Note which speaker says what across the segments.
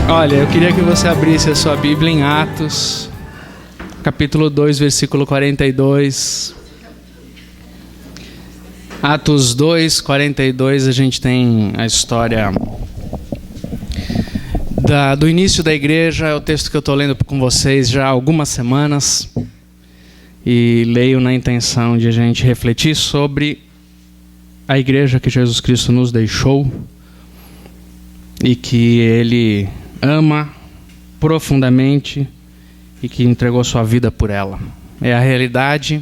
Speaker 1: Olha, eu queria que você abrisse a sua Bíblia em Atos, capítulo 2, versículo 42. Atos 2, 42, a gente tem a história do início da igreja. É o texto que eu estou lendo com vocês já há algumas semanas. E leio na intenção de a gente refletir sobre a igreja que Jesus Cristo nos deixou e que Ele ama profundamente e que entregou sua vida por ela. É a realidade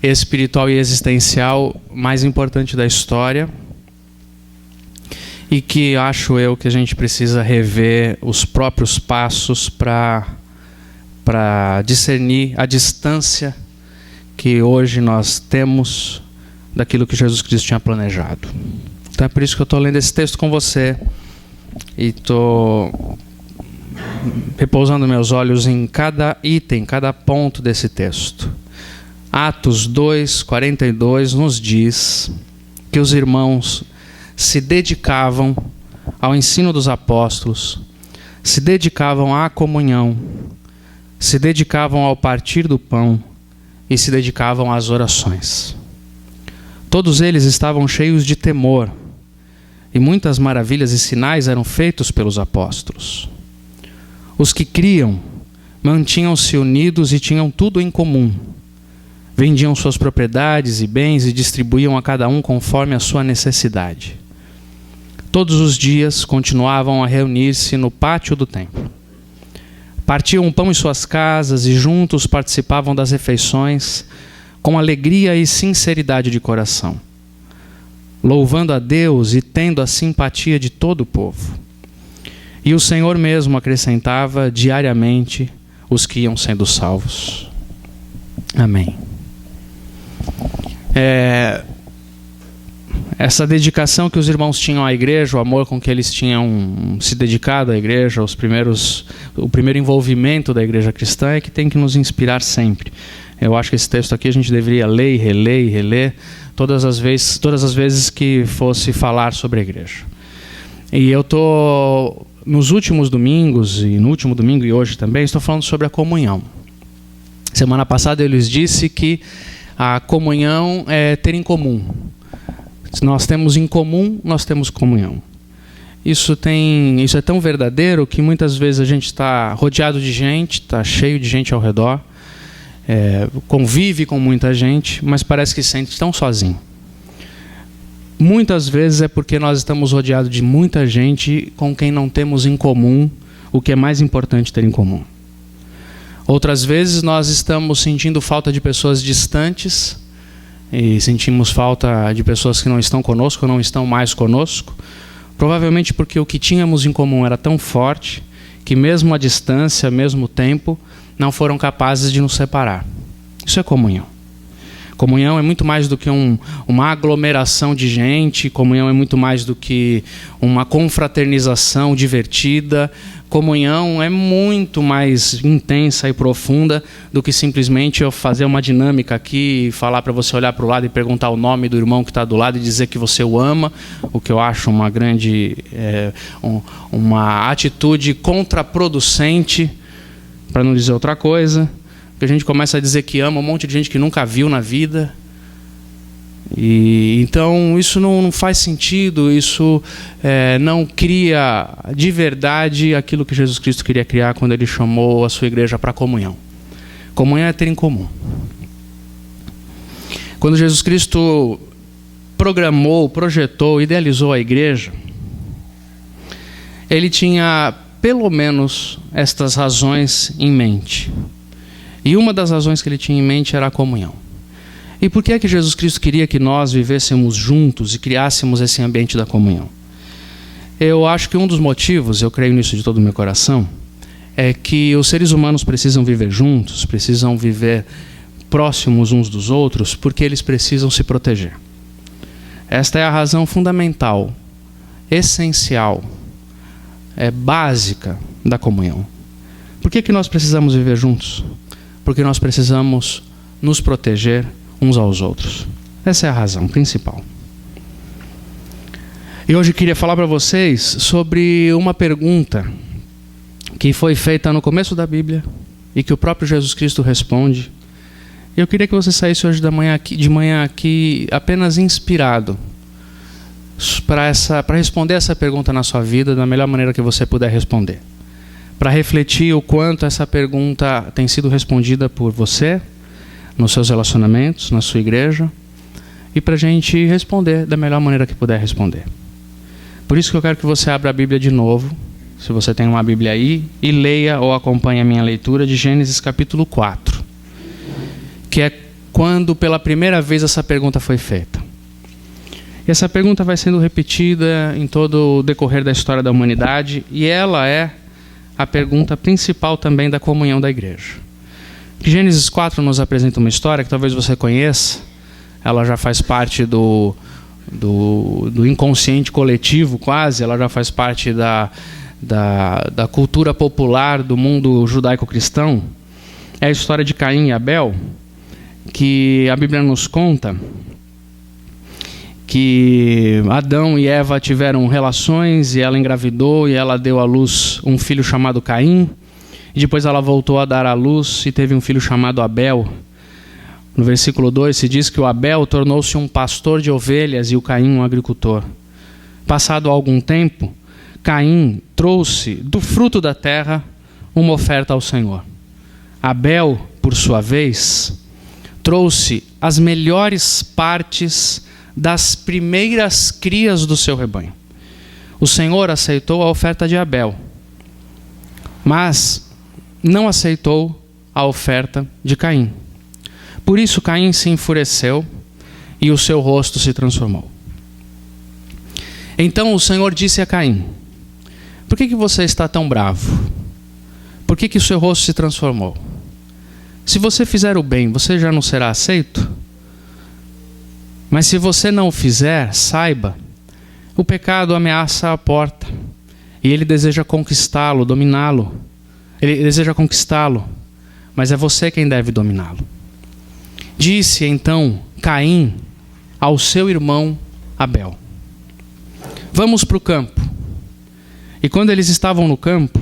Speaker 1: espiritual e existencial mais importante da história e que acho eu que a gente precisa rever os próprios passos para discernir a distância que hoje nós temos daquilo que Jesus Cristo tinha planejado. Então é por isso que eu estou lendo esse texto com você e estou repousando meus olhos em cada item, cada ponto desse texto. Atos 2, 42 nos diz que os irmãos se dedicavam ao ensino dos apóstolos, se dedicavam à comunhão, se dedicavam ao partir do pão e se dedicavam às orações. Todos eles estavam cheios de temor e muitas maravilhas e sinais eram feitos pelos apóstolos. Os que criam mantinham-se unidos e tinham tudo em comum. Vendiam suas propriedades e bens e distribuíam a cada um conforme a sua necessidade. Todos os dias continuavam a reunir-se no pátio do templo. Partiam o pão em suas casas e juntos participavam das refeições com alegria e sinceridade de coração, louvando a Deus e tendo a simpatia de todo o povo. E o Senhor mesmo acrescentava diariamente os que iam sendo salvos. Amém. Essa dedicação que os irmãos tinham à igreja, o amor com que eles tinham se dedicado à igreja, o primeiro envolvimento da igreja cristã é que tem que nos inspirar sempre. Eu acho que esse texto aqui a gente deveria ler e reler todas as vezes que fosse falar sobre a igreja. E eu estou, nos últimos domingos, e no último domingo e hoje também, estou falando sobre a comunhão. Semana passada eu lhes disse que a comunhão é ter em comum. Se nós temos em comum, nós temos comunhão. Isso é tão verdadeiro que muitas vezes a gente está rodeado de gente, está cheio de gente ao redor, convive com muita gente, mas parece que se sente tão sozinho. Muitas vezes é porque nós estamos rodeados de muita gente com quem não temos em comum o que é mais importante ter em comum. Outras vezes nós estamos sentindo falta de pessoas distantes e sentimos falta de pessoas que não estão conosco, não estão mais conosco, provavelmente porque o que tínhamos em comum era tão forte que mesmo a distância, mesmo o tempo, não foram capazes de nos separar. Isso é comunhão. Comunhão é muito mais do que uma aglomeração de gente, comunhão é muito mais do que uma confraternização divertida. Comunhão é muito mais intensa e profunda do que simplesmente eu fazer uma dinâmica aqui e falar para você olhar para o lado e perguntar o nome do irmão que está do lado e dizer que você o ama, o que eu acho uma grande uma atitude contraproducente, para não dizer outra coisa, que a gente começa a dizer que ama um monte de gente que nunca viu na vida. E então isso não faz sentido, isso não cria de verdade aquilo que Jesus Cristo queria criar quando Ele chamou a sua igreja para a comunhão. Comunhão é ter em comum. Quando Jesus Cristo programou, projetou, idealizou a igreja, Ele tinha pelo menos estas razões em mente. E uma das razões que Ele tinha em mente era a comunhão. E por que é que Jesus Cristo queria que nós vivêssemos juntos e criássemos esse ambiente da comunhão? Eu acho que um dos motivos, eu creio nisso de todo o meu coração, é que os seres humanos precisam viver juntos, precisam viver próximos uns dos outros, porque eles precisam se proteger. Esta é a razão fundamental, essencial, básica da comunhão. Por que nós precisamos viver juntos? Porque nós precisamos nos proteger uns aos outros. Essa é a razão principal. E hoje eu queria falar para vocês sobre uma pergunta que foi feita no começo da Bíblia e que o próprio Jesus Cristo responde. Eu queria que você saísse hoje de manhã aqui apenas inspirado para responder essa pergunta na sua vida da melhor maneira que você puder responder. Para refletir o quanto essa pergunta tem sido respondida por você, nos seus relacionamentos, na sua igreja, e para a gente responder da melhor maneira que puder responder. Por isso que eu quero que você abra a Bíblia de novo, se você tem uma Bíblia aí, e leia ou acompanhe a minha leitura de Gênesis capítulo 4, que é quando pela primeira vez essa pergunta foi feita. E essa pergunta vai sendo repetida em todo o decorrer da história da humanidade, e ela é a pergunta principal também da comunhão da igreja. Gênesis 4 nos apresenta uma história que talvez você conheça, ela já faz parte do inconsciente coletivo quase, ela já faz parte da cultura popular do mundo judaico-cristão. É a história de Caim e Abel, que a Bíblia nos conta que Adão e Eva tiveram relações e ela engravidou e ela deu à luz um filho chamado Caim, e depois ela voltou a dar à luz e teve um filho chamado Abel. No versículo 2 se diz que o Abel tornou-se um pastor de ovelhas e o Caim um agricultor. Passado algum tempo, Caim trouxe do fruto da terra uma oferta ao Senhor. Abel, por sua vez, trouxe as melhores partes das primeiras crias do seu rebanho. O Senhor aceitou a oferta de Abel, mas não aceitou a oferta de Caim. Por isso Caim se enfureceu e o seu rosto se transformou. Então o Senhor disse a Caim: por que você está tão bravo? Por que o seu rosto se transformou? Se você fizer o bem, você já não será aceito? Mas se você não o fizer, saiba, o pecado ameaça a porta, e ele deseja conquistá-lo, dominá-lo. Ele deseja conquistá-lo, mas é você quem deve dominá-lo. Disse então Caim ao seu irmão Abel: vamos para o campo. E quando eles estavam no campo,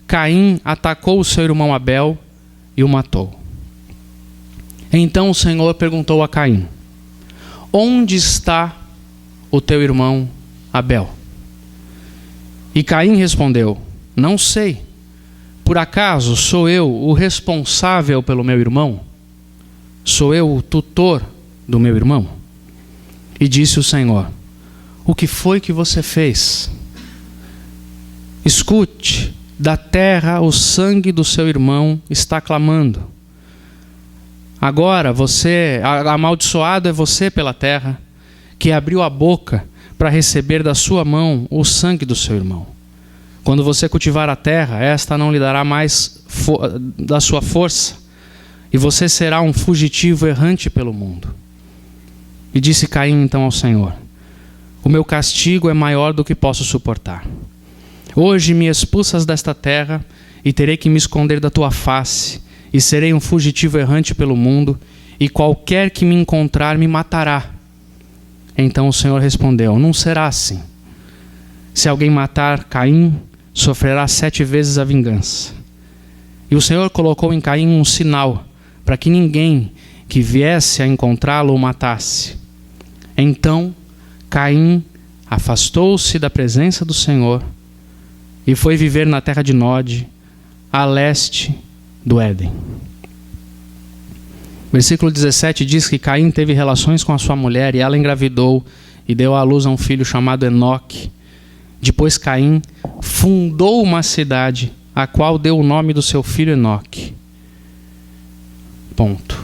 Speaker 1: Caim atacou o seu irmão Abel e o matou. Então o Senhor perguntou a Caim: onde está o teu irmão Abel? E Caim respondeu: não sei. Por acaso sou eu o responsável pelo meu irmão? Sou eu o tutor do meu irmão? E disse o Senhor: o que foi que você fez? Escute, da terra o sangue do seu irmão está clamando. Agora amaldiçoado é você pela terra, que abriu a boca para receber da sua mão o sangue do seu irmão. Quando você cultivar a terra, esta não lhe dará mais da sua força, e você será um fugitivo errante pelo mundo. E disse Caim então ao Senhor: o meu castigo é maior do que posso suportar. Hoje me expulsas desta terra, e terei que me esconder da tua face, e serei um fugitivo errante pelo mundo, e qualquer que me encontrar me matará. Então o Senhor respondeu: não será assim. Se alguém matar Caim, sofrerá 7 vezes a vingança. E o Senhor colocou em Caim um sinal, para que ninguém que viesse a encontrá-lo o matasse. Então Caim afastou-se da presença do Senhor e foi viver na terra de Nod, a leste do Éden. Versículo 17 diz que Caim teve relações com a sua mulher e ela engravidou e deu à luz a um filho chamado Enoque. Depois Caim fundou uma cidade, a qual deu o nome do seu filho Enoque. Ponto.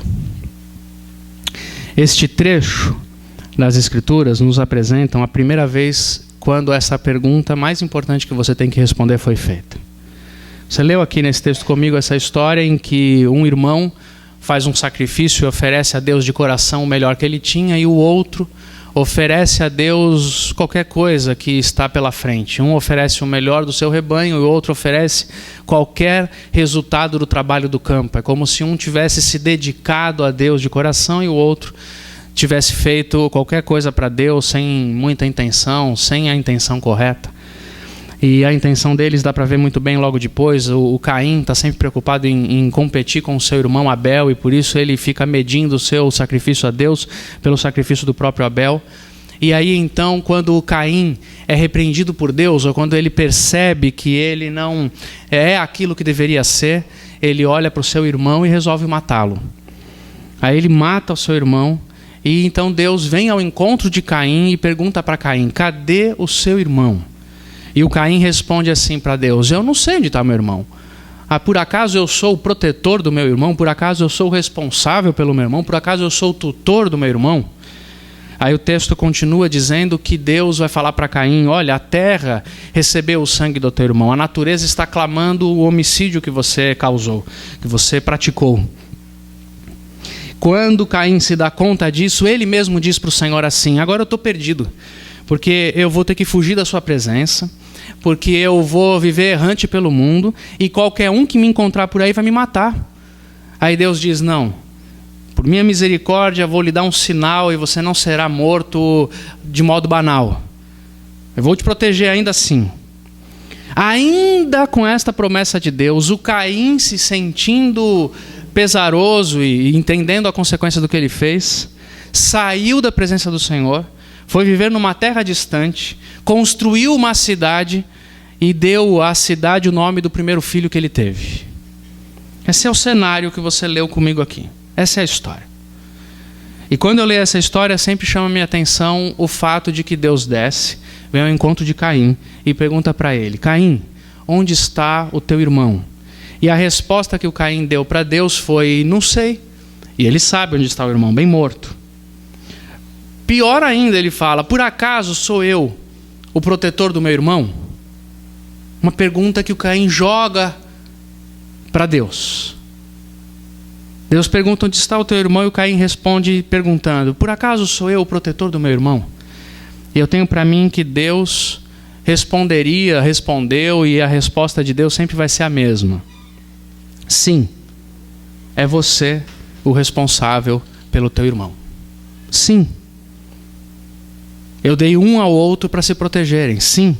Speaker 1: Este trecho das Escrituras nos apresentam a primeira vez quando essa pergunta mais importante que você tem que responder foi feita. Você leu aqui nesse texto comigo essa história em que um irmão faz um sacrifício e oferece a Deus de coração o melhor que ele tinha, e o outro oferece a Deus qualquer coisa que está pela frente. Um oferece o melhor do seu rebanho e o outro oferece qualquer resultado do trabalho do campo. É como se um tivesse se dedicado a Deus de coração e o outro tivesse feito qualquer coisa para Deus sem muita intenção, sem a intenção correta. E a intenção deles dá para ver muito bem logo depois. O Caim está sempre preocupado em competir com o seu irmão Abel, e por isso ele fica medindo o seu sacrifício a Deus pelo sacrifício do próprio Abel. E aí então, quando o Caim é repreendido por Deus, ou quando ele percebe que ele não é aquilo que deveria ser, ele olha para o seu irmão e resolve matá-lo. Aí ele mata o seu irmão, e então Deus vem ao encontro de Caim e pergunta para Caim: cadê o seu irmão? E o Caim responde assim para Deus: eu não sei onde está meu irmão. Por acaso eu sou o protetor do meu irmão? Por acaso eu sou o responsável pelo meu irmão? Por acaso eu sou o tutor do meu irmão? Aí o texto continua dizendo que Deus vai falar para Caim: olha, a terra recebeu o sangue do teu irmão, a natureza está clamando o homicídio que você causou, que você praticou. Quando Caim se dá conta disso, ele mesmo diz para o Senhor assim: agora eu estou perdido, porque eu vou ter que fugir da sua presença, porque eu vou viver errante pelo mundo, e qualquer um que me encontrar por aí vai me matar. Aí Deus diz: não, por minha misericórdia vou lhe dar um sinal e você não será morto de modo banal. Eu vou te proteger ainda assim. Ainda com esta promessa de Deus, o Caim, se sentindo pesaroso e entendendo a consequência do que ele fez, saiu da presença do Senhor, foi viver numa terra distante, construiu uma cidade e deu à cidade o nome do primeiro filho que ele teve. Esse é o cenário que você leu comigo aqui. Essa é a história. E quando eu leio essa história, sempre chama a minha atenção o fato de que Deus desce, vem ao encontro de Caim e pergunta para ele: Caim, onde está o teu irmão? E a resposta que o Caim deu para Deus foi: não sei. E ele sabe onde está o irmão, bem morto. Pior ainda, ele fala: por acaso sou eu o protetor do meu irmão? Uma pergunta que o Caim joga para Deus. Deus pergunta: onde está o teu irmão? E o Caim responde perguntando: por acaso sou eu o protetor do meu irmão? E eu tenho para mim que Deus respondeu, e a resposta de Deus sempre vai ser a mesma. Sim, é você o responsável pelo teu irmão. Sim. Eu dei um ao outro para se protegerem. Sim.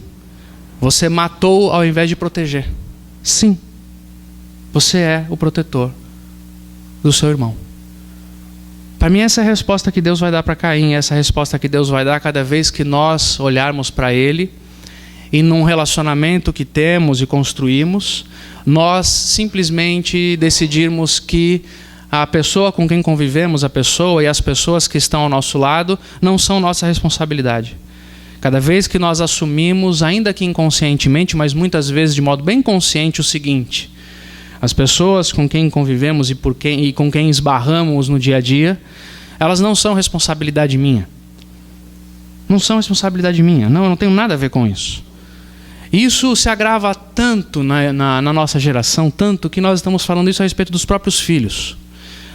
Speaker 1: Você matou ao invés de proteger. Sim. Você é o protetor do seu irmão. Para mim, essa é a resposta que Deus vai dar para Caim. Essa é a resposta que Deus vai dar cada vez que nós olharmos para ele e num relacionamento que temos e construímos, nós simplesmente decidirmos que a pessoa com quem convivemos, a pessoa e as pessoas que estão ao nosso lado, não são nossa responsabilidade. Cada vez que nós assumimos, ainda que inconscientemente, mas muitas vezes de modo bem consciente, o seguinte: as pessoas com quem convivemos e com quem esbarramos no dia a dia, elas não são responsabilidade minha. Não são responsabilidade minha. Não, eu não tenho nada a ver com isso. Isso se agrava tanto na nossa geração, tanto que nós estamos falando isso a respeito dos próprios filhos.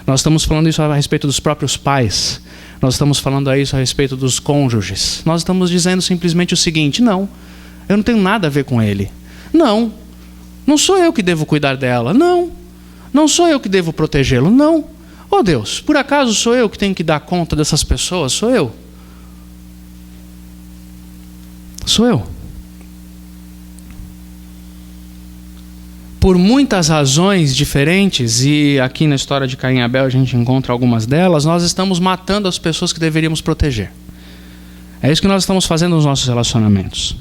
Speaker 1: Nós estamos falando isso a respeito dos próprios pais. Nós estamos falando isso a respeito dos cônjuges. Nós estamos dizendo simplesmente o seguinte: não, eu não tenho nada a ver com ele. Não sou eu que devo cuidar dela. Não sou eu que devo protegê-lo. Não. Oh Deus, por acaso sou eu que tenho que dar conta dessas pessoas? Sou eu. Sou eu. Por muitas razões diferentes, e aqui na história de Caim e Abel a gente encontra algumas delas, nós estamos matando as pessoas que deveríamos proteger. É isso que nós estamos fazendo nos nossos relacionamentos.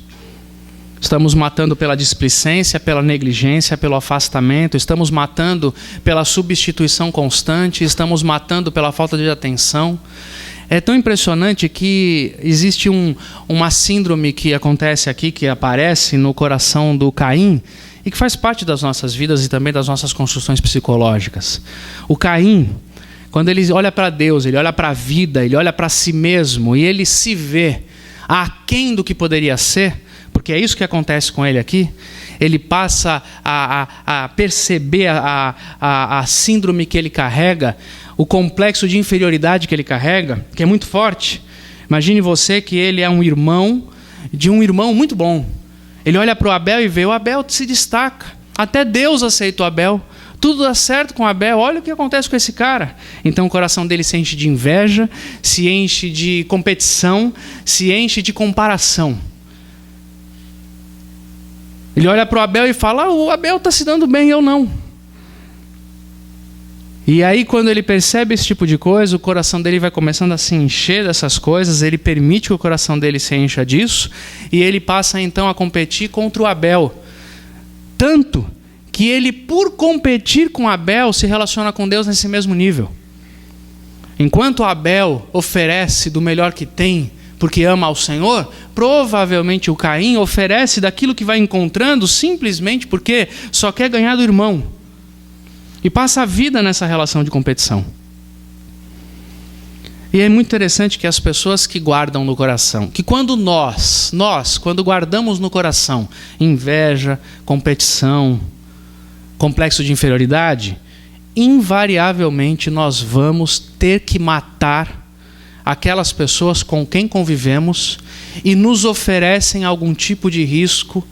Speaker 1: Estamos matando pela displicência, pela negligência, pelo afastamento, estamos matando pela substituição constante, estamos matando pela falta de atenção. É tão impressionante que existe uma síndrome que acontece aqui, que aparece no coração do Caim, e que faz parte das nossas vidas e também das nossas construções psicológicas. O Caim, quando ele olha para Deus, ele olha para a vida, ele olha para si mesmo e ele se vê aquém do que poderia ser, porque é isso que acontece com ele aqui, ele passa a perceber a síndrome que ele carrega, o complexo de inferioridade que ele carrega, que é muito forte. Imagine você que ele é um irmão de um irmão muito bom. Ele olha para o Abel e vê: o Abel se destaca. Até Deus aceita o Abel. Tudo dá certo com o Abel. Olha o que acontece com esse cara. Então o coração dele se enche de inveja, se enche de competição, se enche de comparação. Ele olha para o Abel e fala: o Abel está se dando bem, eu não. E aí, quando ele percebe esse tipo de coisa, o coração dele vai começando a se encher dessas coisas, ele permite que o coração dele se encha disso, e ele passa então a competir contra o Abel. Tanto que ele, por competir com Abel, se relaciona com Deus nesse mesmo nível. Enquanto Abel oferece do melhor que tem, porque ama ao Senhor, provavelmente o Caim oferece daquilo que vai encontrando simplesmente porque só quer ganhar do irmão. E passa a vida nessa relação de competição. E é muito interessante que as pessoas que guardam no coração, que quando quando guardamos no coração inveja, competição, complexo de inferioridade, invariavelmente nós vamos ter que matar aquelas pessoas com quem convivemos e nos oferecem algum tipo de risco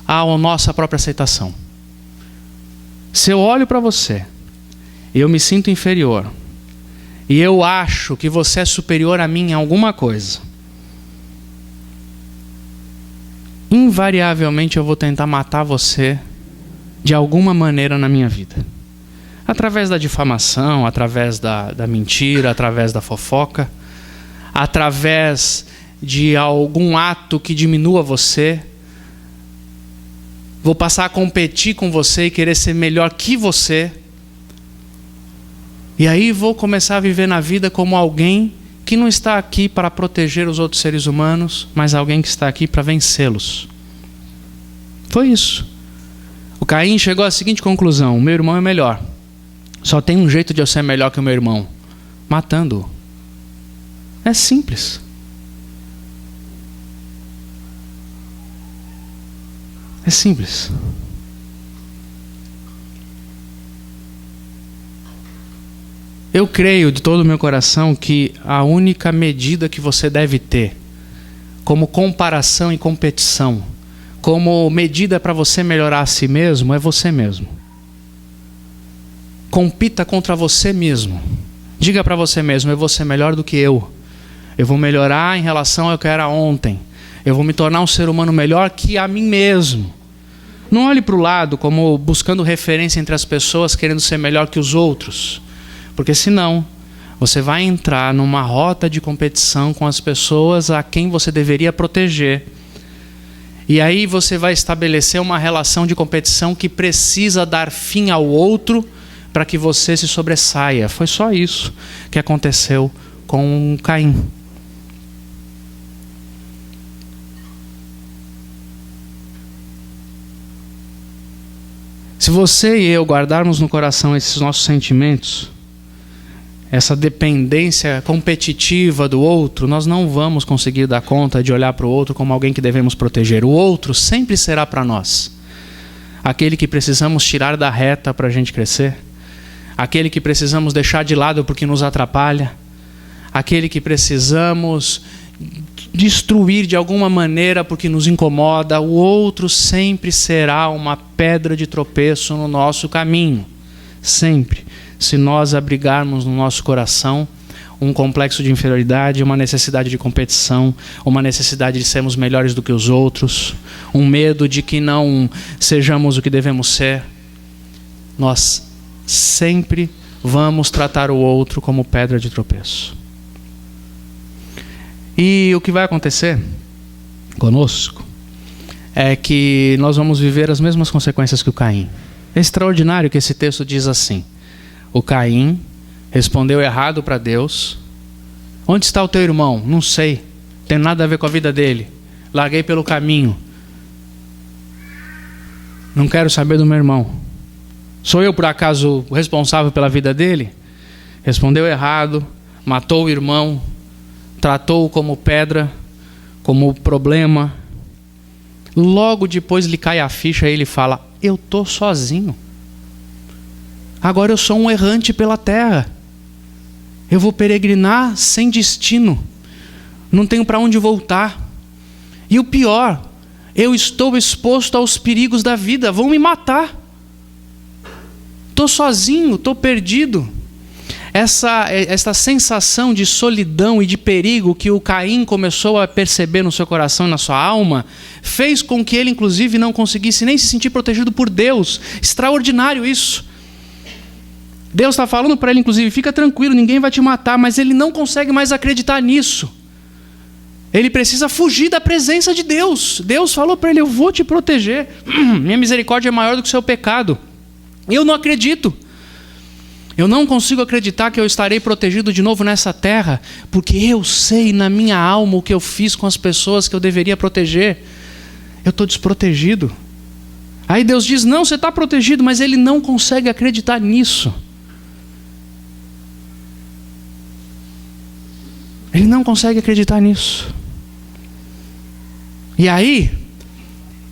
Speaker 1: à nossa própria aceitação. Se eu olho para você e eu me sinto inferior, e eu acho que você é superior a mim em alguma coisa, invariavelmente eu vou tentar matar você de alguma maneira na minha vida. Através da difamação, através da mentira, através da fofoca, através de algum ato que diminua você. Vou passar a competir com você e querer ser melhor que você. E aí vou começar a viver na vida como alguém que não está aqui para proteger os outros seres humanos, mas alguém que está aqui para vencê-los. Foi isso. O Caim chegou à seguinte conclusão: o meu irmão é melhor. Só tem um jeito de eu ser melhor que o meu irmão: matando-o. É simples. É simples. Eu creio de todo o meu coração que a única medida que você deve ter como comparação e competição, como medida para você melhorar a si mesmo, é você mesmo. Compita contra você mesmo. Diga para você mesmo: eu vou ser melhor do que eu. Eu vou melhorar em relação ao que eu era ontem. Eu vou me tornar um ser humano melhor que a mim mesmo. Não olhe para o lado como buscando referência entre as pessoas, querendo ser melhor que os outros. Porque senão, você vai entrar numa rota de competição com as pessoas a quem você deveria proteger. E aí você vai estabelecer uma relação de competição que precisa dar fim ao outro para que você se sobressaia. Foi só isso que aconteceu com Caim. Se você e eu guardarmos no coração esses nossos sentimentos, essa dependência competitiva do outro, nós não vamos conseguir dar conta de olhar para o outro como alguém que devemos proteger. O outro sempre será para nós aquele que precisamos tirar da reta para a gente crescer, aquele que precisamos deixar de lado porque nos atrapalha, aquele que precisamos destruir de alguma maneira porque nos incomoda. O outro sempre será uma pedra de tropeço no nosso caminho. Sempre. Se nós abrigarmos no nosso coração um complexo de inferioridade, uma necessidade de competição, uma necessidade de sermos melhores do que os outros, um medo de que não sejamos o que devemos ser, nós sempre vamos tratar o outro como pedra de tropeço. E o que vai acontecer conosco é que nós vamos viver as mesmas consequências que o Caim. É extraordinário que esse texto diz assim: o Caim respondeu errado para Deus. Onde está o teu irmão? Não sei. Tem nada a ver com a vida dele. Larguei pelo caminho. Não quero saber do meu irmão. Sou eu, por acaso, o responsável pela vida dele? Respondeu errado, matou o irmão, tratou-o como pedra, como problema. Logo depois lhe cai a ficha e ele fala: eu estou sozinho. Agora eu sou um errante pela terra. Eu vou peregrinar sem destino. Não tenho para onde voltar. E o pior, eu estou exposto aos perigos da vida. Vão me matar. Estou sozinho, estou perdido. Essa sensação de solidão e de perigo que o Caim começou a perceber no seu coração e na sua alma, fez com que ele, inclusive, não conseguisse nem se sentir protegido por Deus. Extraordinário isso. Deus está falando para ele, inclusive, fica tranquilo, ninguém vai te matar, mas ele não consegue mais acreditar nisso. Ele precisa fugir da presença de Deus. Deus falou para ele, eu vou te proteger. Minha misericórdia é maior do que o seu pecado. Eu não acredito. Eu não consigo acreditar que eu estarei protegido de novo nessa terra, porque eu sei na minha alma o que eu fiz com as pessoas que eu deveria proteger. Eu estou desprotegido. Aí Deus diz, não, você está protegido, mas ele não consegue acreditar nisso. Ele não consegue acreditar nisso. E aí,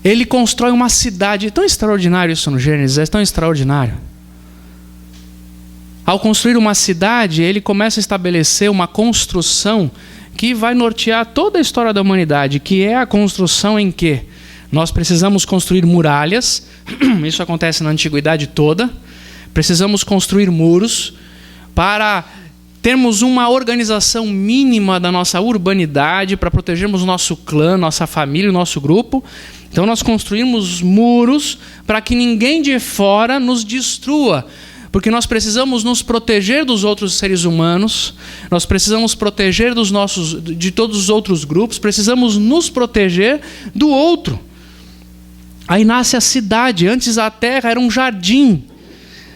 Speaker 1: ele constrói uma cidade. É tão extraordinário isso no Gênesis, é tão extraordinário. Ao construir uma cidade, ele começa a estabelecer uma construção que vai nortear toda a história da humanidade, que é a construção em que nós precisamos construir muralhas, isso acontece na antiguidade toda, precisamos construir muros para termos uma organização mínima da nossa urbanidade, para protegermos o nosso clã, nossa família, o nosso grupo. Então nós construímos muros para que ninguém de fora nos destrua, porque nós precisamos nos proteger dos outros seres humanos, nós precisamos proteger de todos os outros grupos, precisamos nos proteger do outro. Aí nasce a cidade. Antes a terra era um jardim,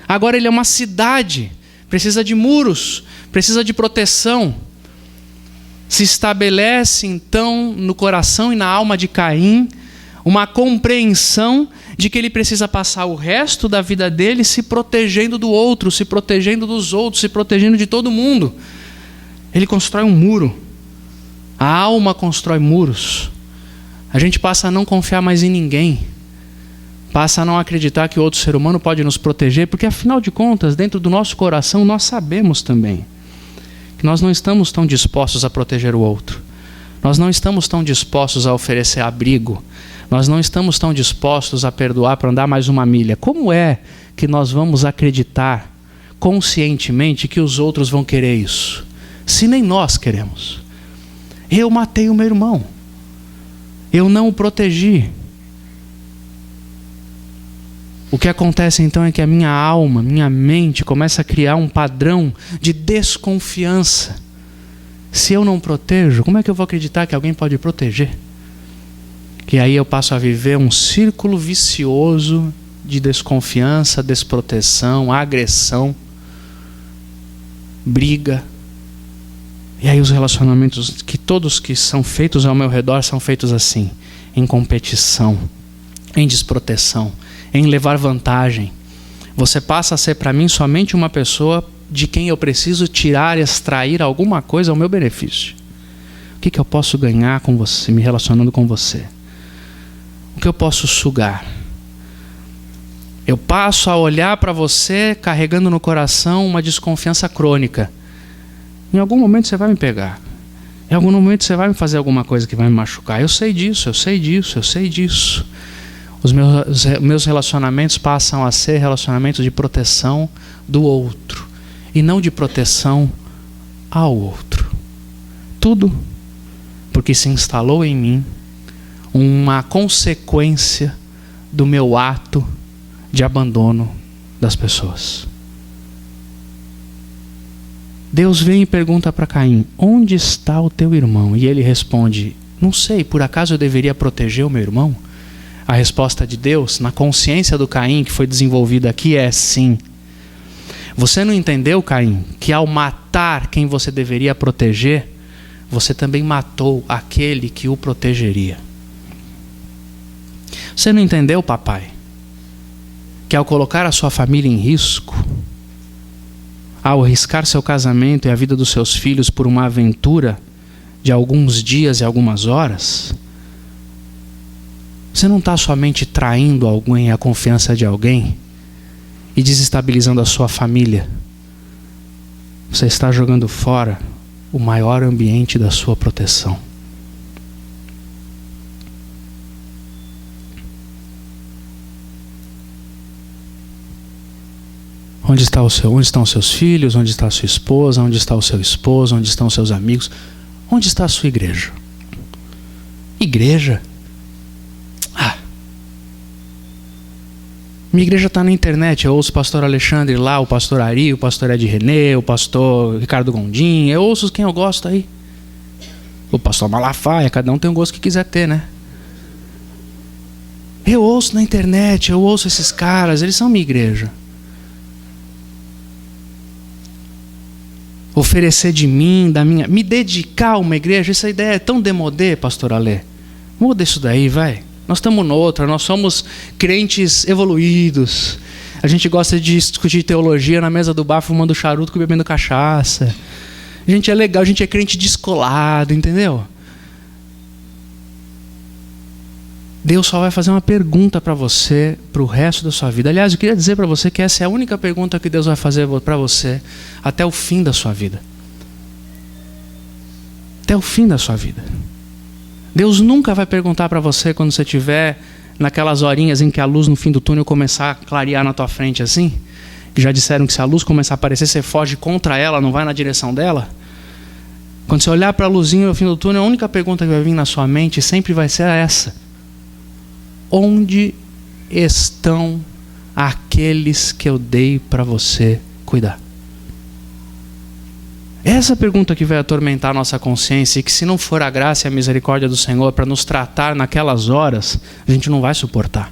Speaker 1: agora ele é uma cidade, precisa de muros, precisa de proteção. Se estabelece então no coração e na alma de Caim uma compreensão de que ele precisa passar o resto da vida dele se protegendo do outro, se protegendo dos outros, se protegendo de todo mundo. Ele constrói um muro. A alma constrói muros. A gente passa a não confiar mais em ninguém. Passa a não acreditar que outro ser humano pode nos proteger, porque afinal de contas, dentro do nosso coração, nós sabemos também que nós não estamos tão dispostos a proteger o outro. Nós não estamos tão dispostos a oferecer abrigo. Nós não estamos tão dispostos a perdoar para andar mais uma milha. Como é que nós vamos acreditar conscientemente que os outros vão querer isso, se nem nós queremos? Eu matei o meu irmão. Eu não o protegi. O que acontece então é que a minha alma, minha mente começa a criar um padrão de desconfiança. Se eu não protejo, como é que eu vou acreditar que alguém pode proteger? E aí eu passo a viver um círculo vicioso de desconfiança, desproteção, agressão, briga. E aí os relacionamentos, que todos que são feitos ao meu redor são feitos assim, em competição, em desproteção, em levar vantagem. Você passa a ser para mim somente uma pessoa de quem eu preciso tirar e extrair alguma coisa ao meu benefício. O que eu posso ganhar com você, me relacionando com você? O que eu posso sugar? Eu passo a olhar para você carregando no coração uma desconfiança crônica. Em algum momento você vai me pegar. Em algum momento você vai me fazer alguma coisa que vai me machucar. Eu sei disso, eu sei disso, eu sei disso. Os meus relacionamentos passam a ser relacionamentos de proteção do outro e não de proteção ao outro. Tudo porque se instalou em mim uma consequência do meu ato de abandono das pessoas. Deus vem e pergunta para Caim, onde está o teu irmão? E ele responde, não sei, por acaso eu deveria proteger o meu irmão? A resposta de Deus, na consciência do Caim, que foi desenvolvida aqui, é sim. Você não entendeu, Caim, que ao matar quem você deveria proteger, você também matou aquele que o protegeria. Você não entendeu, papai, que ao colocar a sua família em risco, ao arriscar seu casamento e a vida dos seus filhos por uma aventura de alguns dias e algumas horas, você não está somente traindo alguém e a confiança de alguém e desestabilizando a sua família. Você está jogando fora o maior ambiente da sua proteção. Onde estão os seus filhos? Onde está a sua esposa? Onde está o seu esposo? Onde estão os seus amigos? Onde está a sua igreja? Igreja? Minha igreja está na internet. Eu ouço o pastor Alexandre lá, o pastor Ari, o pastor Ed René, o pastor Ricardo Gondim. Eu ouço quem eu gosto aí. O pastor Malafaia, cada um tem o gosto que quiser ter, né? Eu ouço na internet, eu ouço esses caras, eles são minha igreja. Oferecer de mim, me dedicar a uma igreja, essa ideia é tão demodê, pastor Alê. Muda isso daí, vai. Nós estamos noutra, nós somos crentes evoluídos. A gente gosta de discutir teologia na mesa do bar, fumando charuto e bebendo cachaça. A gente é legal, a gente é crente descolado, entendeu? Deus só vai fazer uma pergunta para você, para o resto da sua vida. Aliás, eu queria dizer para você que essa é a única pergunta que Deus vai fazer para você até o fim da sua vida. Até o fim da sua vida. Deus nunca vai perguntar para você quando você estiver naquelas horinhas em que a luz no fim do túnel começar a clarear na tua frente assim, que já disseram que se a luz começar a aparecer, você foge contra ela, não vai na direção dela. Quando você olhar para a luzinha no fim do túnel, a única pergunta que vai vir na sua mente sempre vai ser essa: onde estão aqueles que eu dei para você cuidar? Essa pergunta que vai atormentar a nossa consciência, e que se não for a graça e a misericórdia do Senhor para nos tratar naquelas horas, a gente não vai suportar.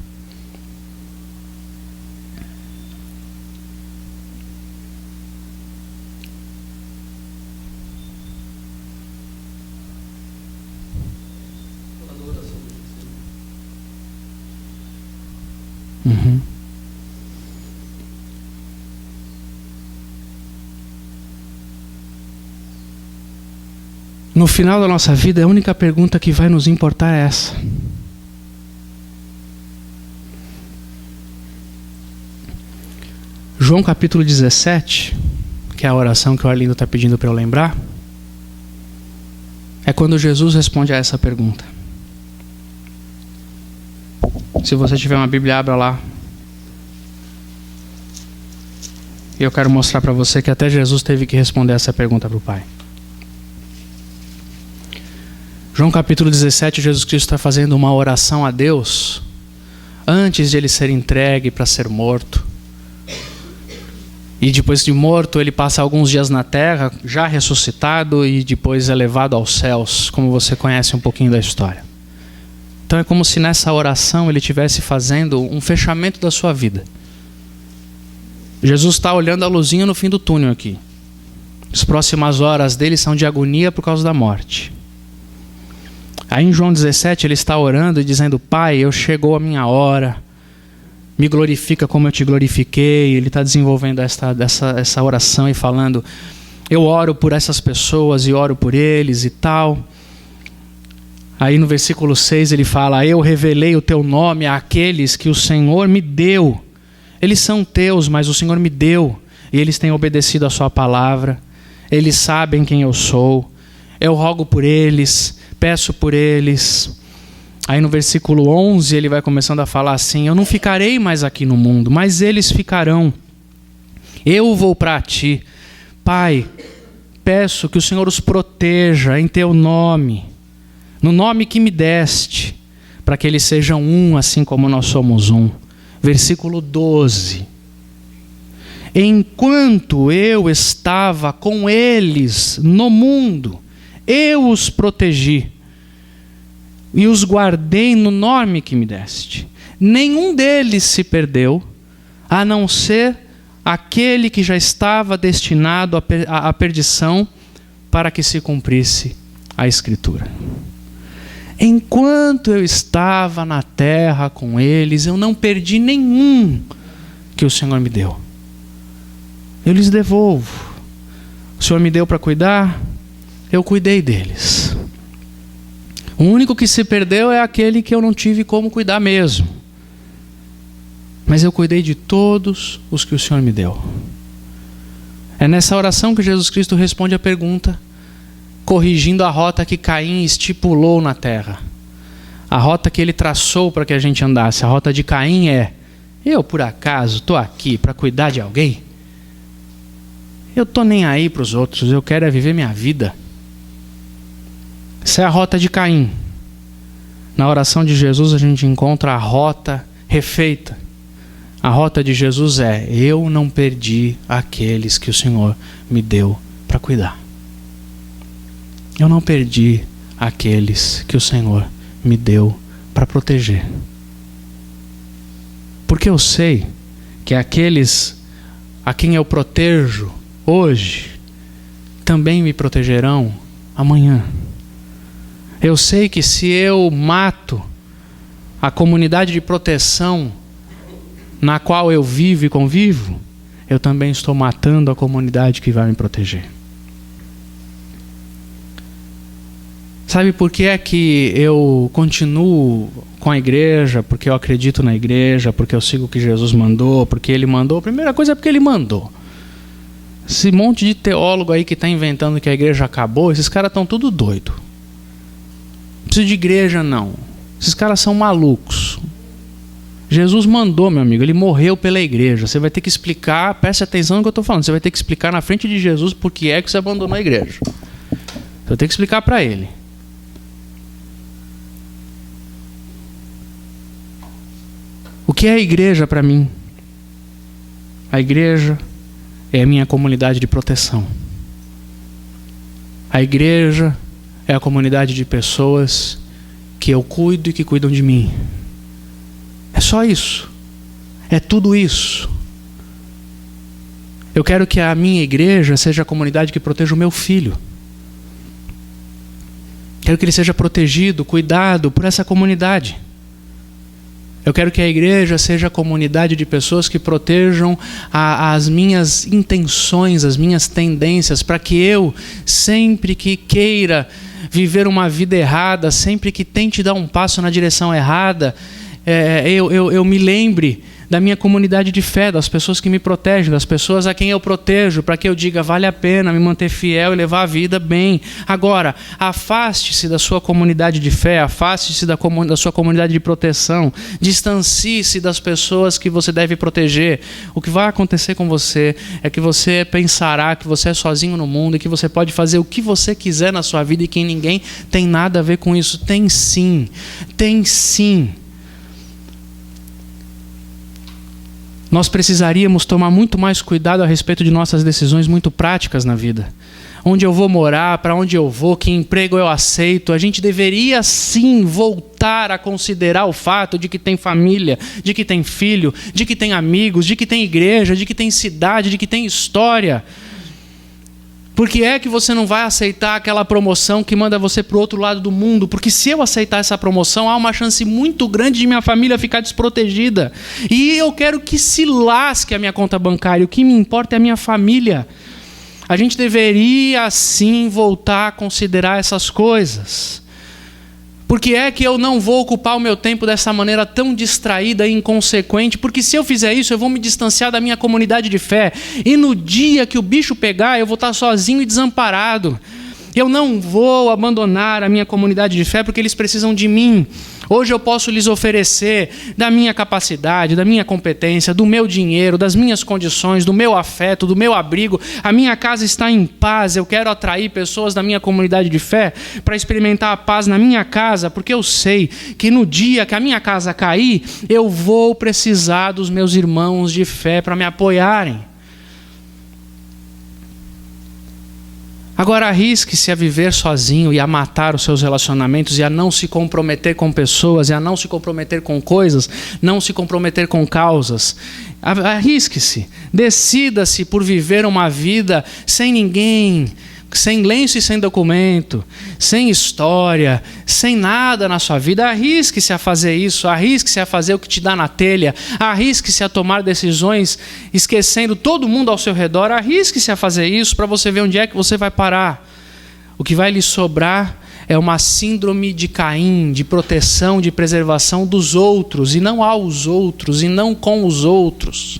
Speaker 1: Uhum. No final da nossa vida, a única pergunta que vai nos importar é essa. João capítulo 17, que é a oração que o Arlindo está pedindo para eu lembrar, é quando Jesus responde a essa pergunta. Se você tiver uma Bíblia, abra lá. E eu quero mostrar para você que até Jesus teve que responder essa pergunta para o Pai. João capítulo 17, Jesus Cristo está fazendo uma oração a Deus antes de ele ser entregue para ser morto. E depois de morto, ele passa alguns dias na terra, já ressuscitado, e depois é levado aos céus, como você conhece um pouquinho da história. Então é como se nessa oração ele estivesse fazendo um fechamento da sua vida. Jesus está olhando a luzinha no fim do túnel aqui. As próximas horas dele são de agonia por causa da morte. Aí em João 17 ele está orando e dizendo: Pai, chegou a minha hora, me glorifica como eu te glorifiquei. Ele está desenvolvendo essa oração e falando: eu oro por essas pessoas e oro por eles e tal. Aí no versículo 6 ele fala: eu revelei o teu nome àqueles que o Senhor me deu. Eles são teus, mas o Senhor me deu, e eles têm obedecido a sua palavra. Eles sabem quem eu sou. Eu rogo por eles, peço por eles. Aí no versículo 11 ele vai começando a falar assim: eu não ficarei mais aqui no mundo, mas eles ficarão. Eu vou para ti. Pai, peço que o Senhor os proteja em teu nome, no nome que me deste, para que eles sejam um, assim como nós somos um. Versículo 12. Enquanto eu estava com eles no mundo, eu os protegi e os guardei no nome que me deste. Nenhum deles se perdeu, a não ser aquele que já estava destinado à perdição, para que se cumprisse a Escritura. Enquanto eu estava na terra com eles, eu não perdi nenhum que o Senhor me deu. Eu lhes devolvo. O Senhor me deu para cuidar, eu cuidei deles. O único que se perdeu é aquele que eu não tive como cuidar mesmo. Mas eu cuidei de todos os que o Senhor me deu. É nessa oração que Jesus Cristo responde a pergunta, corrigindo a rota que Caim estipulou na terra. A rota que ele traçou para que a gente andasse. A rota de Caim é: eu por acaso estou aqui para cuidar de alguém? Eu estou nem aí para os outros, eu quero é viver minha vida. Essa é a rota de Caim. Na oração de Jesus a gente encontra a rota refeita. A rota de Jesus é: eu não perdi aqueles que o Senhor me deu para cuidar. Eu não perdi aqueles que o Senhor me deu para proteger. Porque eu sei que aqueles a quem eu protejo hoje também me protegerão amanhã. Eu sei que se eu mato a comunidade de proteção na qual eu vivo e convivo, eu também estou matando a comunidade que vai me proteger. Sabe por que é que eu continuo com a igreja? Porque eu acredito na igreja, porque eu sigo o que Jesus mandou, porque Ele mandou. A primeira coisa é porque Ele mandou. Esse monte de teólogo aí que está inventando que a igreja acabou, esses caras estão tudo doido. Não precisa de igreja, não. Esses caras são malucos. Jesus mandou, meu amigo, Ele morreu pela igreja. Você vai ter que explicar, preste atenção no que eu estou falando, você vai ter que explicar na frente de Jesus por que é que você abandonou a igreja. Você vai ter que explicar para Ele. O que é a igreja para mim? A igreja é a minha comunidade de proteção. A igreja é a comunidade de pessoas que eu cuido e que cuidam de mim. É só isso. É tudo isso. Eu quero que a minha igreja seja a comunidade que proteja o meu filho. Quero que ele seja protegido, cuidado por essa comunidade. Eu quero que a igreja seja a comunidade de pessoas que protejam as minhas intenções, as minhas tendências, para que eu, sempre que queira viver uma vida errada, sempre que tente dar um passo na direção errada, eu me lembre da minha comunidade de fé, das pessoas que me protegem, das pessoas a quem eu protejo, para que eu diga, vale a pena me manter fiel e levar a vida bem. Agora, afaste-se da sua comunidade de fé, afaste-se da sua comunidade de proteção, distancie-se das pessoas que você deve proteger. O que vai acontecer com você é que você pensará que você é sozinho no mundo e que você pode fazer o que você quiser na sua vida e que ninguém tem nada a ver com isso. Tem sim, tem sim. Nós precisaríamos tomar muito mais cuidado a respeito de nossas decisões muito práticas na vida. Onde eu vou morar, para onde eu vou, que emprego eu aceito. A gente deveria sim voltar a considerar o fato de que tem família, de que tem filho, de que tem amigos, de que tem igreja, de que tem cidade, de que tem história. Por que é que você não vai aceitar aquela promoção que manda você para o outro lado do mundo? Porque se eu aceitar essa promoção, há uma chance muito grande de minha família ficar desprotegida. E eu quero que se lasque a minha conta bancária. O que me importa é a minha família. A gente deveria, sim, voltar a considerar essas coisas. Por que é que eu não vou ocupar o meu tempo dessa maneira tão distraída e inconsequente? Porque se eu fizer isso, eu vou me distanciar da minha comunidade de fé. E no dia que o bicho pegar, eu vou estar sozinho e desamparado. Eu não vou abandonar a minha comunidade de fé porque eles precisam de mim. Hoje eu posso lhes oferecer da minha capacidade, da minha competência, do meu dinheiro, das minhas condições, do meu afeto, do meu abrigo. A minha casa está em paz. Eu quero atrair pessoas da minha comunidade de fé para experimentar a paz na minha casa, porque eu sei que no dia que a minha casa cair, eu vou precisar dos meus irmãos de fé para me apoiarem. Agora arrisque-se a viver sozinho e a matar os seus relacionamentos e a não se comprometer com pessoas, e a não se comprometer com coisas, não se comprometer com causas. Arrisque-se, decida-se por viver uma vida sem ninguém, sem lenço e sem documento, sem história, sem nada na sua vida. Arrisque-se a fazer isso, arrisque-se a fazer o que te dá na telha, arrisque-se a tomar decisões esquecendo todo mundo ao seu redor, arrisque-se a fazer isso para você ver onde é que você vai parar. O que vai lhe sobrar é uma síndrome de Caim, de proteção, de preservação dos outros, e não aos outros, e não com os outros.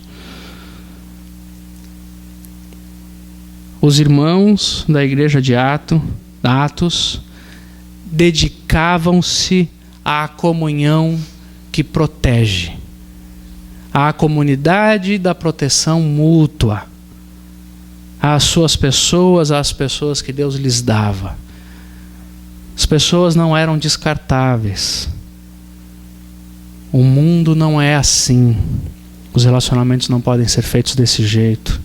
Speaker 1: Os irmãos da igreja de Atos dedicavam-se à comunhão que protege, à comunidade da proteção mútua. às suas pessoas, às pessoas que Deus lhes dava. As pessoas não eram descartáveis. O mundo não é assim. Os relacionamentos não podem ser feitos desse jeito.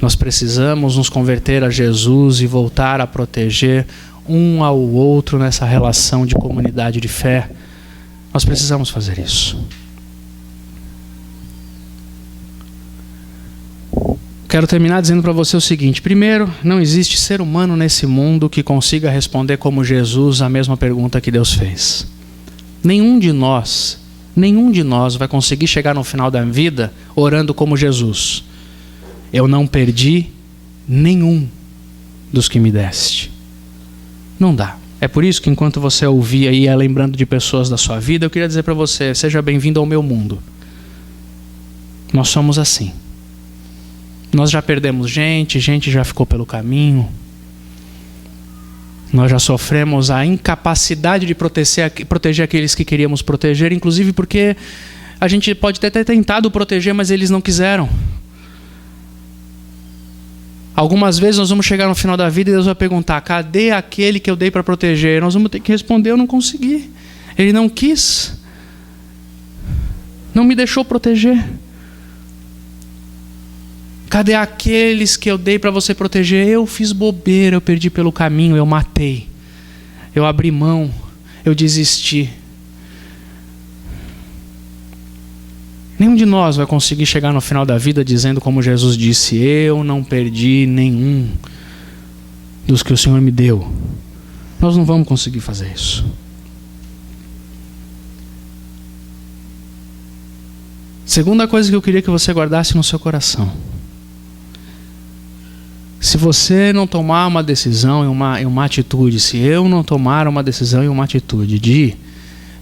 Speaker 1: Nós precisamos nos converter a Jesus e voltar a proteger um ao outro nessa relação de comunidade de fé. Nós precisamos fazer isso. Quero terminar dizendo para você o seguinte. Primeiro, não existe ser humano nesse mundo que consiga responder como Jesus a mesma pergunta que Deus fez. Nenhum de nós vai conseguir chegar no final da vida orando como Jesus. Eu não perdi nenhum dos que me deste. Não dá. É por isso que enquanto você ouvia e ia lembrando de pessoas da sua vida, eu queria dizer para você, seja bem-vindo ao meu mundo. Nós somos assim. Nós já perdemos gente já ficou pelo caminho. Nós já sofremos a incapacidade de proteger aqueles que queríamos proteger, inclusive porque a gente pode até ter tentado proteger, mas eles não quiseram. Algumas vezes nós vamos chegar no final da vida e Deus vai perguntar, cadê aquele que eu dei para proteger? Nós vamos ter que responder, eu não consegui. Ele não quis. Não me deixou proteger. Cadê aqueles que eu dei para você proteger? Eu fiz bobeira, eu perdi pelo caminho, eu matei. Eu abri mão, eu desisti. Nenhum de nós vai conseguir chegar no final da vida dizendo como Jesus disse, eu não perdi nenhum dos que o Senhor me deu. Nós não vamos conseguir fazer isso. Segunda coisa que eu queria que você guardasse no seu coração. Se você não tomar uma decisão e uma atitude, se eu não tomar uma decisão e uma atitude de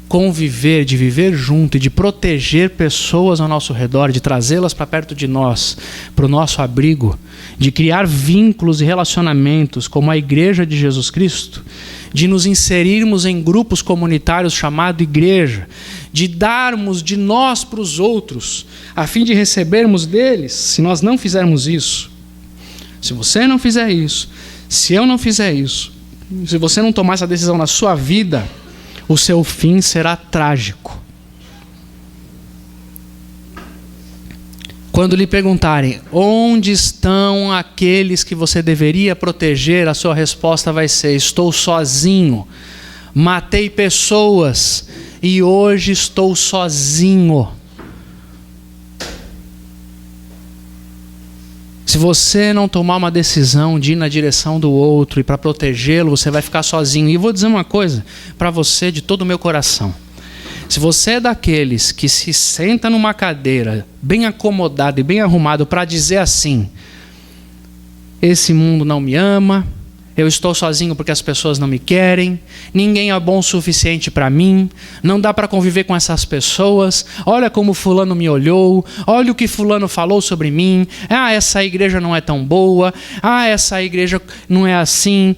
Speaker 1: conviver, de viver junto e de proteger pessoas ao nosso redor, de trazê-las para perto de nós, para o nosso abrigo, de criar vínculos e relacionamentos como a Igreja de Jesus Cristo, de nos inserirmos em grupos comunitários chamado igreja, de darmos de nós para os outros, a fim de recebermos deles, se nós não fizermos isso, se você não fizer isso, se eu não fizer isso, se você não tomar essa decisão na sua vida, o seu fim será trágico. Quando lhe perguntarem, onde estão aqueles que você deveria proteger, a sua resposta vai ser, estou sozinho, matei pessoas e hoje estou sozinho. Se você não tomar uma decisão de ir na direção do outro e para protegê-lo, você vai ficar sozinho. E vou dizer uma coisa para você de todo o meu coração. Se você é daqueles que se senta numa cadeira bem acomodado e bem arrumado para dizer assim, esse mundo não me ama, eu estou sozinho porque as pessoas não me querem, ninguém é bom o suficiente para mim, não dá para conviver com essas pessoas, olha como fulano me olhou, olha o que fulano falou sobre mim, essa igreja não é tão boa, essa igreja não é assim,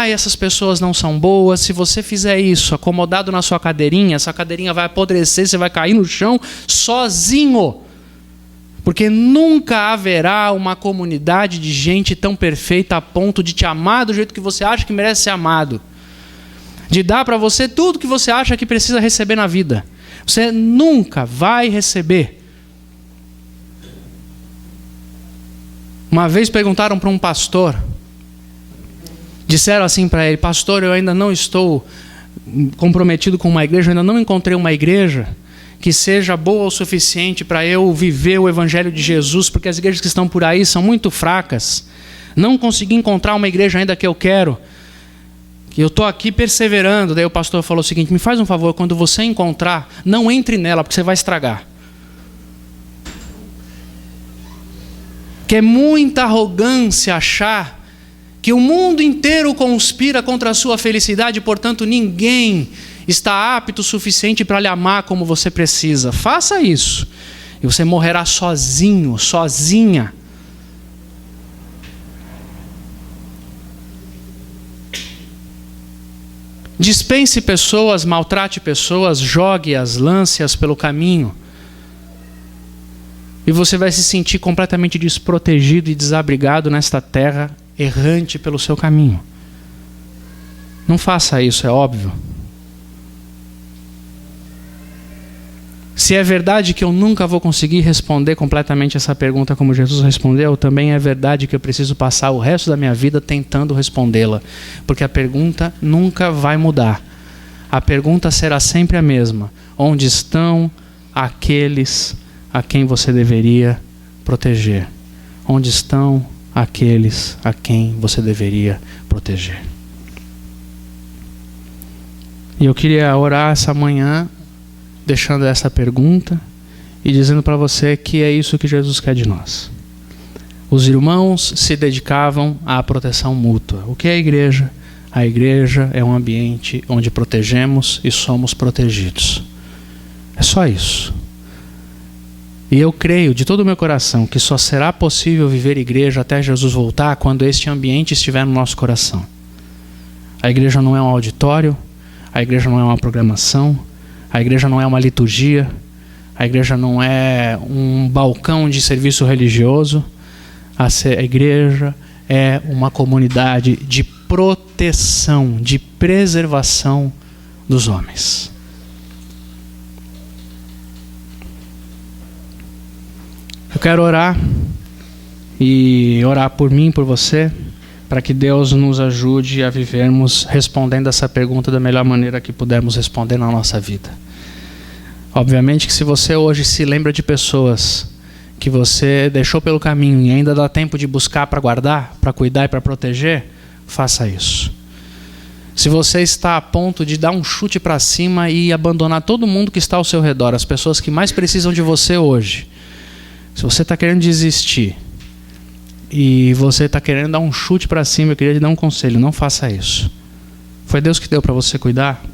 Speaker 1: essas pessoas não são boas. Se você fizer isso acomodado na sua cadeirinha, essa cadeirinha vai apodrecer, você vai cair no chão sozinho. Porque nunca haverá uma comunidade de gente tão perfeita a ponto de te amar do jeito que você acha que merece ser amado. De dar para você tudo que você acha que precisa receber na vida. Você nunca vai receber. Uma vez perguntaram para um pastor. Disseram assim para ele, pastor, eu ainda não estou comprometido com uma igreja, eu ainda não encontrei uma igreja que seja boa o suficiente para eu viver o Evangelho de Jesus, porque as igrejas que estão por aí são muito fracas. Não consegui encontrar uma igreja ainda que eu quero. Eu estou aqui perseverando. Daí o pastor falou o seguinte, me faz um favor, quando você encontrar, não entre nela, porque você vai estragar. Que é muita arrogância achar que o mundo inteiro conspira contra a sua felicidade, portanto ninguém está apto o suficiente para lhe amar como você precisa. Faça isso e você morrerá sozinho, sozinha. Dispense pessoas, maltrate pessoas, jogue-as, lance-as pelo caminho. E você vai se sentir completamente desprotegido e desabrigado nesta terra, errante pelo seu caminho. Não faça isso, é óbvio. Se é verdade que eu nunca vou conseguir responder completamente essa pergunta como Jesus respondeu, também é verdade que eu preciso passar o resto da minha vida tentando respondê-la. Porque a pergunta nunca vai mudar. A pergunta será sempre a mesma. Onde estão aqueles a quem você deveria proteger? Onde estão aqueles a quem você deveria proteger? E eu queria orar essa manhã deixando essa pergunta e dizendo para você que é isso que Jesus quer de nós. Os irmãos se dedicavam à proteção mútua. O que é a igreja? A igreja é um ambiente onde protegemos e somos protegidos. É só isso. E eu creio de todo o meu coração que só será possível viver igreja até Jesus voltar quando este ambiente estiver no nosso coração. A igreja não é um auditório, a igreja não é uma programação, a igreja não é uma liturgia, a igreja não é um balcão de serviço religioso. A igreja é uma comunidade de proteção, de preservação dos homens. Eu quero orar e orar por mim, por você, para que Deus nos ajude a vivermos respondendo essa pergunta da melhor maneira que pudermos responder na nossa vida. Obviamente que se você hoje se lembra de pessoas que você deixou pelo caminho e ainda dá tempo de buscar para guardar, para cuidar e para proteger, faça isso. Se você está a ponto de dar um chute para cima e abandonar todo mundo que está ao seu redor, as pessoas que mais precisam de você hoje, se você está querendo desistir e você está querendo dar um chute para cima, eu queria te dar um conselho: não faça isso. Foi Deus que deu para você cuidar?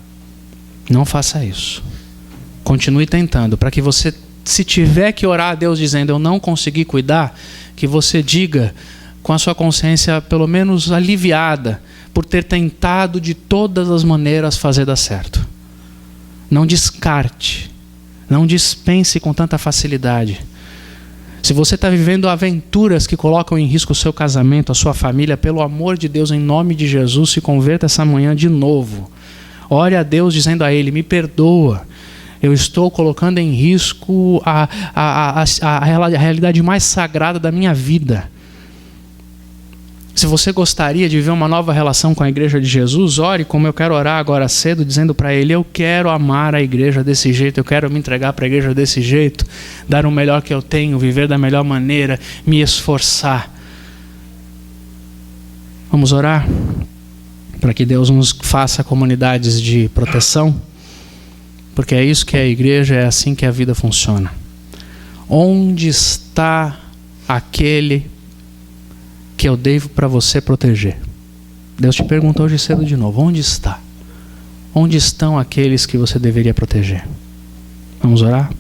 Speaker 1: Não faça isso. Continue tentando, para que você, se tiver que orar a Deus dizendo eu não consegui cuidar, que você diga com a sua consciência pelo menos aliviada por ter tentado de todas as maneiras fazer dar certo. Não descarte, não dispense com tanta facilidade. Se você está vivendo aventuras que colocam em risco o seu casamento, a sua família, pelo amor de Deus, em nome de Jesus, se converta essa manhã de novo. Ore a Deus dizendo a Ele: me perdoa. Eu estou colocando em risco a realidade mais sagrada da minha vida. Se você gostaria de viver uma nova relação com a igreja de Jesus, ore como eu quero orar agora cedo, dizendo para Ele: eu quero amar a igreja desse jeito, eu quero me entregar para a igreja desse jeito, dar o melhor que eu tenho, viver da melhor maneira, me esforçar. Vamos orar? Para que Deus nos faça comunidades de proteção, porque é isso que é a igreja, é assim que a vida funciona. Onde está aquele que eu devo para você proteger? Deus te perguntou hoje cedo de novo: onde está? Onde estão aqueles que você deveria proteger? Vamos orar?